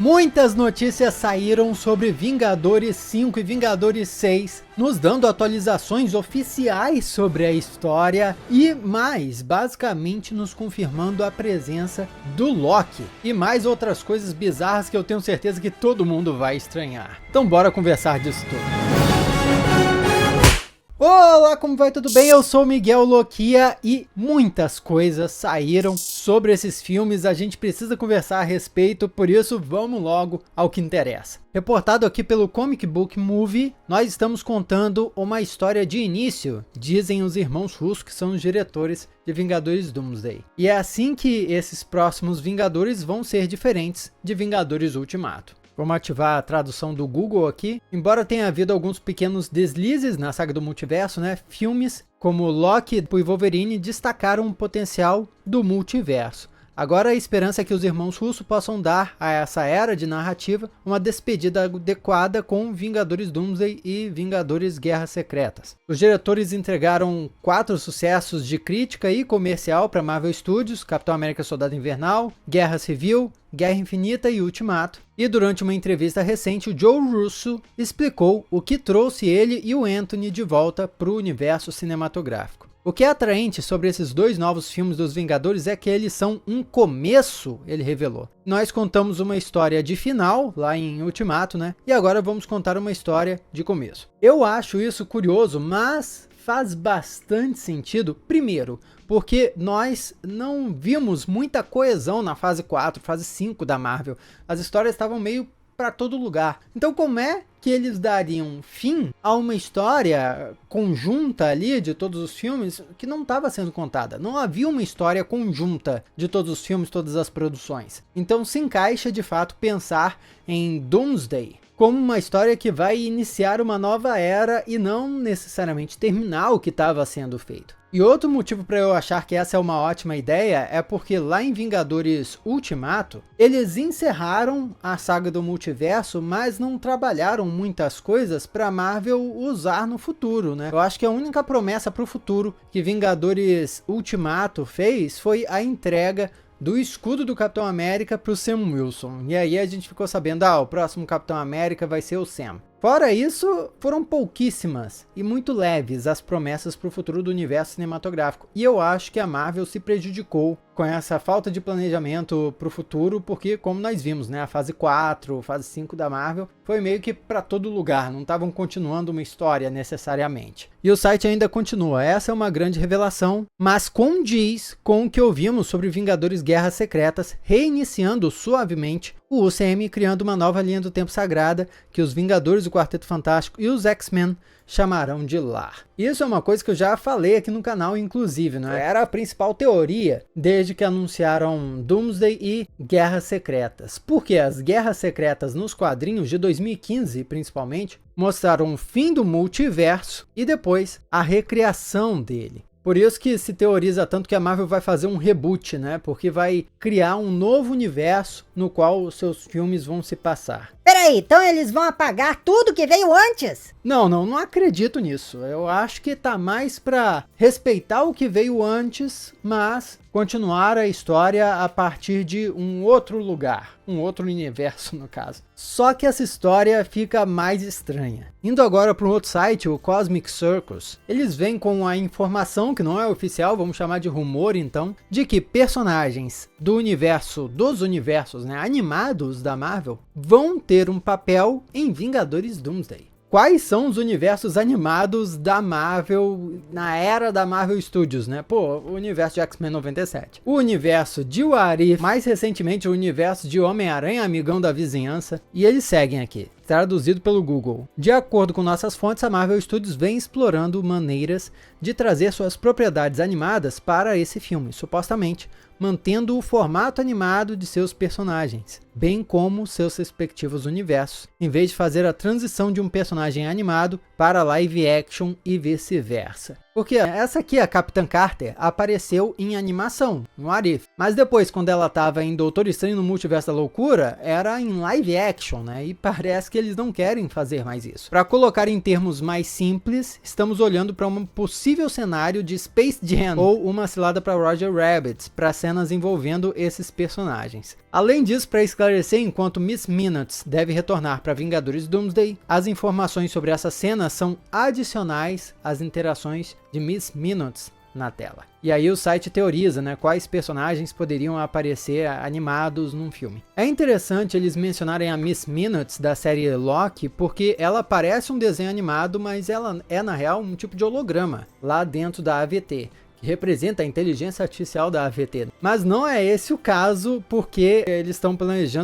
Muitas notícias saíram sobre Vingadores 5 e Vingadores 6, nos dando atualizações oficiais sobre a história e mais, basicamente nos confirmando a presença do Loki e mais outras coisas bizarras que eu tenho certeza que todo mundo vai estranhar. Então bora conversar disso tudo. Olá, como vai? Tudo bem? Eu sou o Miguel Loquia e muitas coisas saíram sobre esses filmes, a gente precisa conversar a respeito, por isso vamos logo ao que interessa. Reportado aqui pelo Comic Book Movie, nós estamos contando uma história de início, dizem os irmãos Russo, que são os diretores de Vingadores Doomsday. E é assim que esses próximos Vingadores vão ser diferentes de Vingadores Ultimato. Vamos ativar a tradução do Google aqui. Embora tenha havido alguns pequenos deslizes na saga do multiverso, né? Filmes como Loki e Wolverine destacaram o potencial do multiverso. Agora a esperança é que os irmãos Russo possam dar a essa era de narrativa uma despedida adequada com Vingadores Doomsday e Vingadores Guerras Secretas. Os diretores entregaram 4 sucessos de crítica e comercial para Marvel Studios: Capitão América Soldado Invernal, Guerra Civil, Guerra Infinita e Ultimato. E durante uma entrevista recente, o Joe Russo explicou o que trouxe ele e o Anthony de volta para o universo cinematográfico. O que é atraente sobre esses dois novos filmes dos Vingadores é que eles são um começo, ele revelou. Nós contamos uma história de final, lá em Ultimato, né? E agora vamos contar uma história de começo. Eu acho isso curioso, mas faz bastante sentido. Primeiro, porque nós não vimos muita coesão na fase 4, fase 5 da Marvel. As histórias estavam meio para todo lugar. Então como é que eles dariam fim a uma história conjunta ali de todos os filmes que não estava sendo contada? Não havia uma história conjunta de todos os filmes, todas as produções. Então se encaixa de fato pensar em Doomsday como uma história que vai iniciar uma nova era e não necessariamente terminar o que estava sendo feito. E outro motivo para eu achar que essa é uma ótima ideia é porque lá em Vingadores Ultimato, eles encerraram a saga do multiverso, mas não trabalharam muitas coisas para a Marvel usar no futuro, né? Eu acho que a única promessa para o futuro que Vingadores Ultimato fez foi a entrega do escudo do Capitão América para o Sam Wilson. E aí a gente ficou sabendo, o próximo Capitão América vai ser o Sam. Fora isso, foram pouquíssimas e muito leves as promessas para o futuro do universo cinematográfico. E eu acho que a Marvel se prejudicou com essa falta de planejamento para o futuro, porque como nós vimos, né, a fase 4, fase 5 da Marvel foi meio que para todo lugar, não estavam continuando uma história necessariamente. E o site ainda continua, essa é uma grande revelação, mas condiz com o que ouvimos sobre Vingadores Guerras Secretas, reiniciando suavemente o UCM, criando uma nova linha do tempo sagrada que os Vingadores, o Quarteto Fantástico e os X-Men chamarão de lar. Isso é uma coisa que eu já falei aqui no canal, inclusive, né? Era a principal teoria desde que anunciaram Doomsday e Guerras Secretas. Porque as Guerras Secretas nos quadrinhos de 2015, principalmente, mostraram o fim do multiverso e depois a recriação dele. Por isso que se teoriza tanto que a Marvel vai fazer um reboot, né? Porque vai criar um novo universo no qual os seus filmes vão se passar. Peraí, então eles vão apagar tudo que veio antes? Não acredito nisso. Eu acho que tá mais pra respeitar o que veio antes, mas continuar a história a partir de um outro lugar, um outro universo no caso. Só que essa história fica mais estranha. Indo agora para um outro site, o Cosmic Circus, eles vêm com a informação que não é oficial, vamos chamar de rumor então, de que personagens do universo, dos universos, né, animados da Marvel, vão ter um papel em Vingadores Doomsday. Quais são os universos animados da Marvel na era da Marvel Studios, né? Pô, o universo de X-Men 97. O universo de What If, mais recentemente o universo de Homem-Aranha, amigão da vizinhança. E eles seguem aqui, traduzido pelo Google. De acordo com nossas fontes, a Marvel Studios vem explorando maneiras de trazer suas propriedades animadas para esse filme, supostamente mantendo o formato animado de seus personagens, bem como seus respectivos universos, em vez de fazer a transição de um personagem animado para live action e vice-versa. Porque essa aqui, a Capitã Carter, apareceu em animação, no What If. Mas depois, quando ela tava em Doutor Estranho no Multiverso da Loucura, era em live action, né? E parece que eles não querem fazer mais isso. Para colocar em termos mais simples, estamos olhando para um possível cenário de Space Jam ou uma cilada para Roger Rabbit, para cenas envolvendo esses personagens. Além disso, para esclarecer, enquanto Miss Minutes deve retornar para Vingadores Doomsday, as informações sobre essa cena são adicionais às interações de Miss Minutes na tela. E aí o site teoriza, né, quais personagens poderiam aparecer animados num filme. É interessante eles mencionarem a Miss Minutes da série Loki, porque ela parece um desenho animado, mas ela é na real um tipo de holograma lá dentro da AVT. Representa a inteligência artificial da AVT. Mas não é esse o caso, porque eles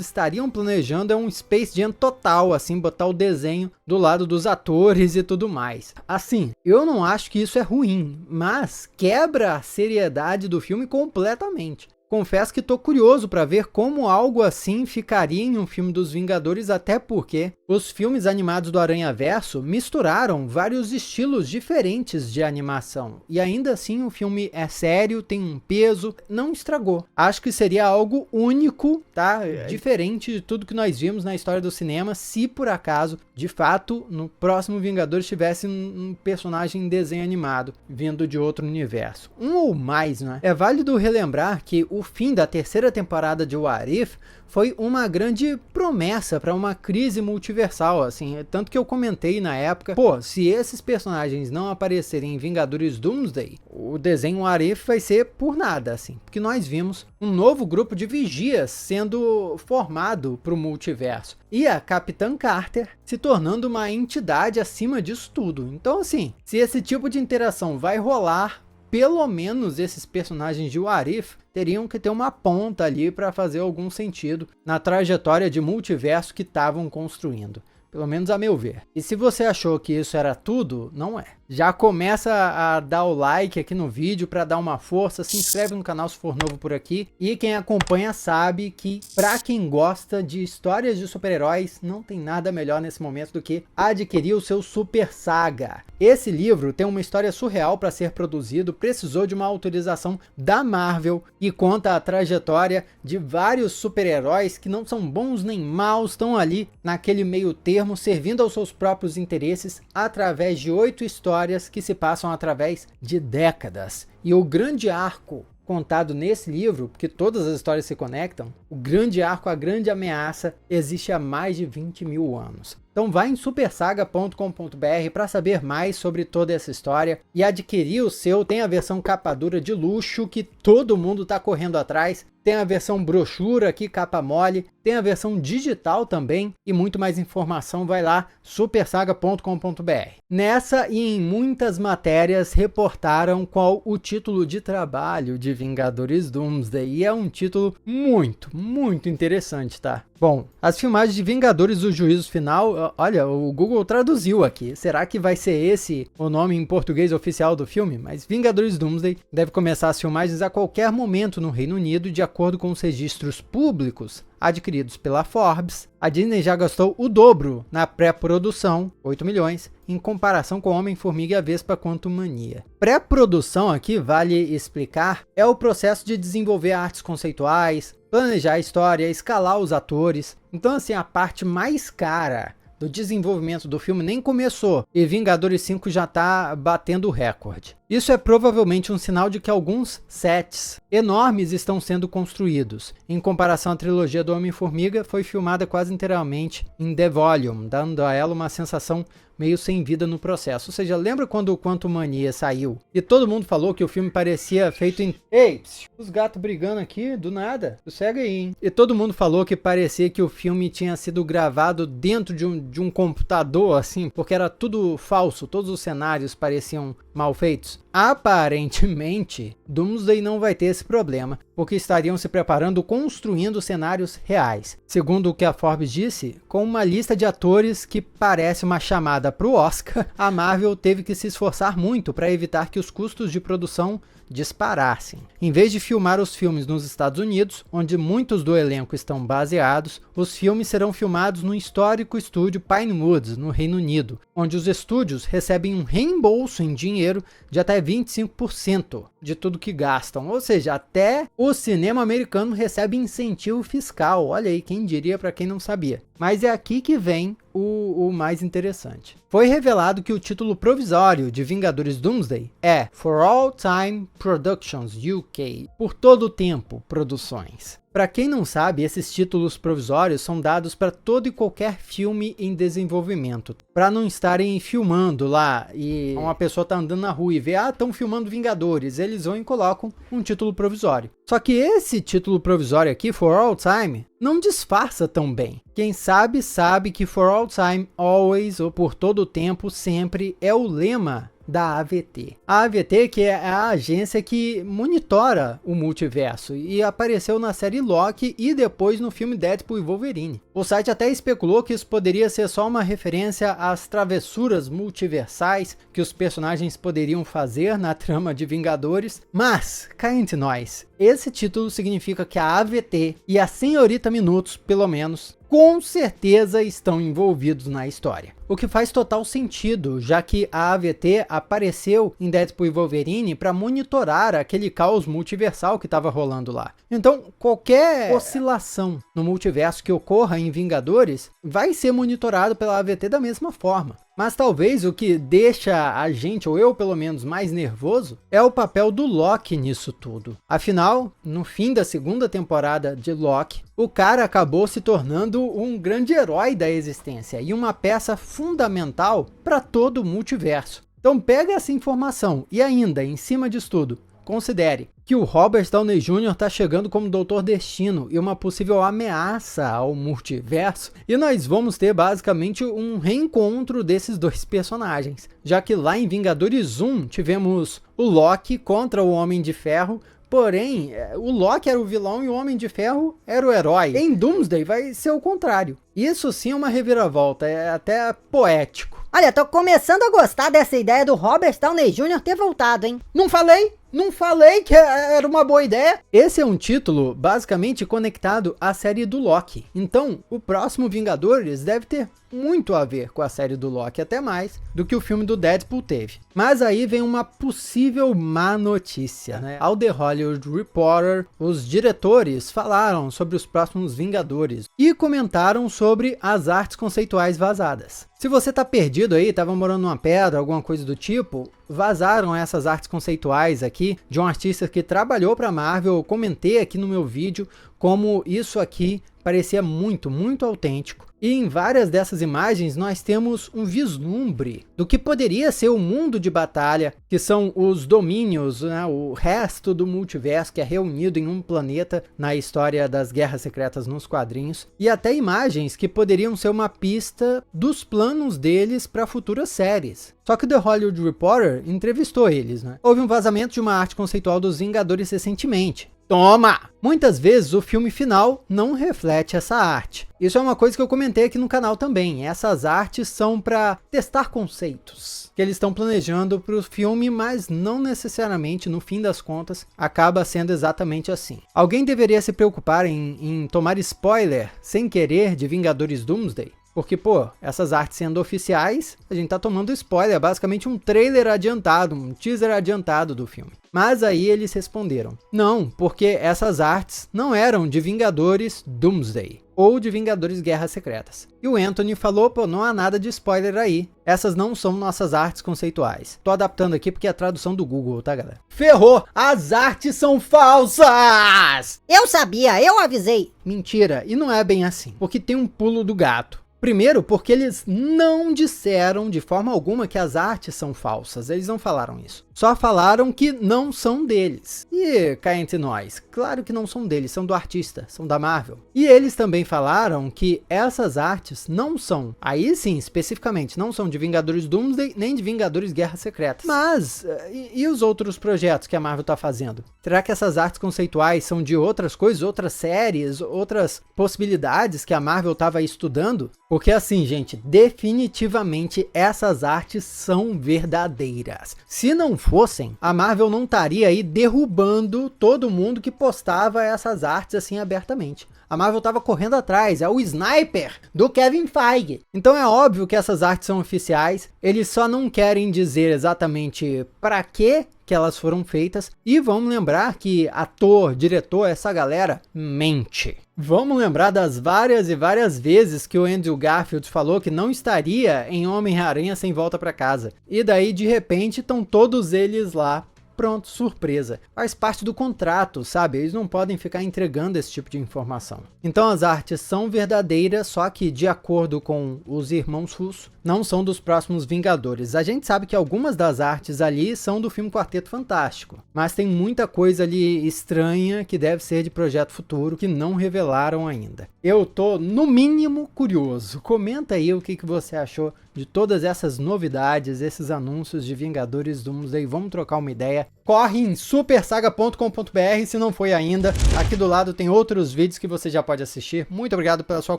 estariam planejando um Space Jam total, assim, botar o desenho do lado dos atores e tudo mais. Assim, eu não acho que isso é ruim, mas quebra a seriedade do filme completamente. Confesso que tô curioso para ver como algo assim ficaria em um filme dos Vingadores, até porque os filmes animados do Aranhaverso misturaram vários estilos diferentes de animação. E ainda assim o filme é sério, tem um peso, não estragou. Acho que seria algo único, tá? Diferente de tudo que nós vimos na história do cinema, se por acaso, de fato, no próximo Vingadores tivesse um personagem em desenho animado, vindo de outro universo. Um ou mais, né? É válido relembrar que o fim da terceira temporada de What If foi uma grande promessa para uma crise multiversal, assim, tanto que eu comentei na época, pô, se esses personagens não aparecerem em Vingadores Doomsday, o desenho What If vai ser por nada, assim, porque nós vimos um novo grupo de vigias sendo formado para o multiverso, e a Capitã Carter se tornando uma entidade acima disso tudo. Então, assim, se esse tipo de interação vai rolar, pelo menos esses personagens de What If teriam que ter uma ponta ali para fazer algum sentido na trajetória de multiverso que estavam construindo. Pelo menos a meu ver. E se você achou que isso era tudo, não é. Já começa a dar o like aqui no vídeo para dar uma força, se inscreve no canal se for novo por aqui. E quem acompanha sabe que para quem gosta de histórias de super-heróis, não tem nada melhor nesse momento do que adquirir o seu Super Saga. Esse livro tem uma história surreal para ser produzido, precisou de uma autorização da Marvel e conta a trajetória de vários super-heróis que não são bons nem maus, estão ali naquele meio termo, servindo aos seus próprios interesses através de 8 histórias que se passam através de décadas. E o grande arco contado nesse livro, porque todas as histórias se conectam, o grande arco, a grande ameaça, existe há mais de 20 mil anos. Então vai em supersaga.com.br para saber mais sobre toda essa história e adquirir o seu. Tem a versão capa dura de luxo que todo mundo está correndo atrás. Tem a versão brochura aqui, capa mole. Tem a versão digital também e muito mais informação vai lá, supersaga.com.br. Nessa e em muitas matérias reportaram qual o título de trabalho de Vingadores Doomsday. E é um título muito interessante, tá? Bom, as filmagens de Vingadores do Juízo Final, olha, o Google traduziu aqui. Será que vai ser esse o nome em português oficial do filme? Mas Vingadores Doomsday deve começar as filmagens a qualquer momento no Reino Unido, de acordo com os registros públicos adquiridos pela Forbes. A Disney já gastou o dobro na pré-produção, 8 milhões, em comparação com Homem-Formiga e a Vespa Quantumania. Pré-produção aqui, vale explicar, é o processo de desenvolver artes conceituais, planejar a história, escalar os atores. Então, assim, a parte mais cara do desenvolvimento do filme nem começou e Vingadores 5 já tá batendo o recorde. Isso é provavelmente um sinal de que alguns sets enormes estão sendo construídos. Em comparação à trilogia do Homem-Formiga, foi filmada quase inteiramente em The Volume, dando a ela uma sensação meio sem vida no processo. Ou seja, lembra quando o Quantumania saiu e todo mundo falou que o filme parecia feito em... Ei, os gatos brigando aqui, do nada. Sossega aí, hein? E todo mundo falou que parecia que o filme tinha sido gravado dentro de um computador, assim, porque era tudo falso, todos os cenários pareciam mal feitos. Aparentemente, Doomsday não vai ter esse problema, porque estariam se preparando construindo cenários reais. Segundo o que a Forbes disse, com uma lista de atores que parece uma chamada para o Oscar, a Marvel teve que se esforçar muito para evitar que os custos de produção disparassem. Em vez de filmar os filmes nos Estados Unidos, onde muitos do elenco estão baseados, os filmes serão filmados no histórico estúdio Pinewood, no Reino Unido, onde os estúdios recebem um reembolso em dinheiro de até 25% de tudo que gastam. Ou seja, até o cinema americano recebe incentivo fiscal. Olha aí, quem diria para quem não sabia. Mas é aqui que vem o mais interessante. Foi revelado que o título provisório de Vingadores Doomsday é For All Time Productions UK, por todo o tempo Produções. Para quem não sabe, esses títulos provisórios são dados para todo e qualquer filme em desenvolvimento, para não estarem filmando lá e uma pessoa tá andando na rua e vê, estão filmando Vingadores, eles vão e colocam um título provisório. Só que esse título provisório aqui, For All Time, não disfarça tão bem. Quem sabe, sabe que For All Time, Always, ou por todo o tempo, sempre, é o lema da AVT. A AVT, que é a agência que monitora o multiverso e apareceu na série Loki e depois no filme Deadpool e Wolverine. O site até especulou que isso poderia ser só uma referência às travessuras multiversais que os personagens poderiam fazer na trama de Vingadores, mas, cá entre nós, esse título significa que a AVT e a Senhorita Minutos, pelo menos, com certeza estão envolvidos na história. O que faz total sentido, já que a AVT apareceu em Deadpool e Wolverine para monitorar aquele caos multiversal que estava rolando lá. Então, qualquer oscilação no multiverso que ocorra em Vingadores vai ser monitorado pela AVT da mesma forma. Mas talvez o que deixa a gente, ou eu pelo menos, mais nervoso é o papel do Loki nisso tudo. Afinal, no fim da segunda temporada de Loki, o cara acabou se tornando um grande herói da existência e uma peça fundamental para todo o multiverso. Então pega essa informação e ainda, em cima disso tudo, considere que o Robert Downey Jr. está chegando como Doutor Destino e uma possível ameaça ao multiverso, e nós vamos ter basicamente um reencontro desses dois personagens, já que lá em Vingadores 1 tivemos o Loki contra o Homem de Ferro, porém o Loki era o vilão e o Homem de Ferro era o herói. Em Doomsday vai ser o contrário. Isso sim é uma reviravolta, é até poético. Olha, tô começando a gostar dessa ideia do Robert Downey Jr. ter voltado, hein? Não falei que era uma boa ideia. Esse é um título basicamente conectado à série do Loki. Então, o próximo Vingadores deve ter muito a ver com a série do Loki, até mais do que o filme do Deadpool teve. Mas aí vem uma possível má notícia, né? Ao The Hollywood Reporter, os diretores falaram sobre os próximos Vingadores e comentaram sobre as artes conceituais vazadas. Se você tá perdido aí, tava morando numa pedra, alguma coisa do tipo, vazaram essas artes conceituais aqui de um artista que trabalhou para Marvel. Eu comentei aqui no meu vídeo como isso aqui parecia muito autêntico. E em várias dessas imagens nós temos um vislumbre do que poderia ser o mundo de batalha, que são os domínios, né, o resto do multiverso que é reunido em um planeta na história das Guerras Secretas nos quadrinhos, e até imagens que poderiam ser uma pista dos planos deles para futuras séries. Só que o The Hollywood Reporter entrevistou eles, né? Houve um vazamento de uma arte conceitual dos Vingadores recentemente. Toma! Muitas vezes o filme final não reflete essa arte. Isso é uma coisa que eu comentei aqui no canal também. Essas artes são para testar conceitos que eles estão planejando para o filme, mas não necessariamente, no fim das contas, acaba sendo exatamente assim. Alguém deveria se preocupar em tomar spoiler sem querer de Vingadores Doomsday? Porque, pô, essas artes sendo oficiais, a gente tá tomando spoiler, é basicamente um trailer adiantado, um teaser adiantado do filme. Mas aí eles responderam, não, porque essas artes não eram de Vingadores Doomsday, ou de Vingadores Guerras Secretas. E o Anthony falou, pô, não há nada de spoiler aí, essas não são nossas artes conceituais. Tô adaptando aqui porque é a tradução do Google, tá, galera? Ferrou! As artes são falsas! Eu sabia, eu avisei. Mentira, e não é bem assim, porque tem um pulo do gato. Primeiro, porque eles não disseram de forma alguma que as artes são falsas, eles não falaram isso. Só falaram que não são deles. E cá entre nós, claro que não são deles, são do artista, são da Marvel. E eles também falaram que essas artes não são, aí sim, especificamente, não são de Vingadores Doomsday, nem de Vingadores Guerras Secretas. Mas, e os outros projetos que a Marvel tá fazendo? Será que essas artes conceituais são de outras coisas, outras séries, outras possibilidades que a Marvel tava estudando? Porque assim, gente, definitivamente essas artes são verdadeiras. Se não fossem, a Marvel não estaria aí derrubando todo mundo que postava essas artes assim abertamente. A Marvel estava correndo atrás, é o sniper do Kevin Feige. Então é óbvio que essas artes são oficiais, eles só não querem dizer exatamente para que elas foram feitas. E vamos lembrar que ator, diretor, essa galera mente. Vamos lembrar das várias e várias vezes que o Andrew Garfield falou que não estaria em Homem-Aranha Sem Volta para Casa. E daí, de repente, estão todos eles lá. Pronto, surpresa. Faz parte do contrato, sabe? Eles não podem ficar entregando esse tipo de informação. Então as artes são verdadeiras, só que de acordo com os irmãos Russo, não são dos próximos Vingadores. A gente sabe que algumas das artes ali são do filme Quarteto Fantástico, mas tem muita coisa ali estranha que deve ser de projeto futuro que não revelaram ainda. Eu tô, no mínimo, curioso. Comenta aí o que você achou de todas essas novidades, esses anúncios de Vingadores Doomsday. Vamos trocar uma ideia. Corre em supersaga.com.br se não foi ainda. Aqui do lado tem outros vídeos que você já pode assistir. Muito obrigado pela sua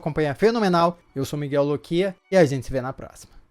companhia fenomenal. Eu sou Miguel Loquia e a gente se vê na próxima.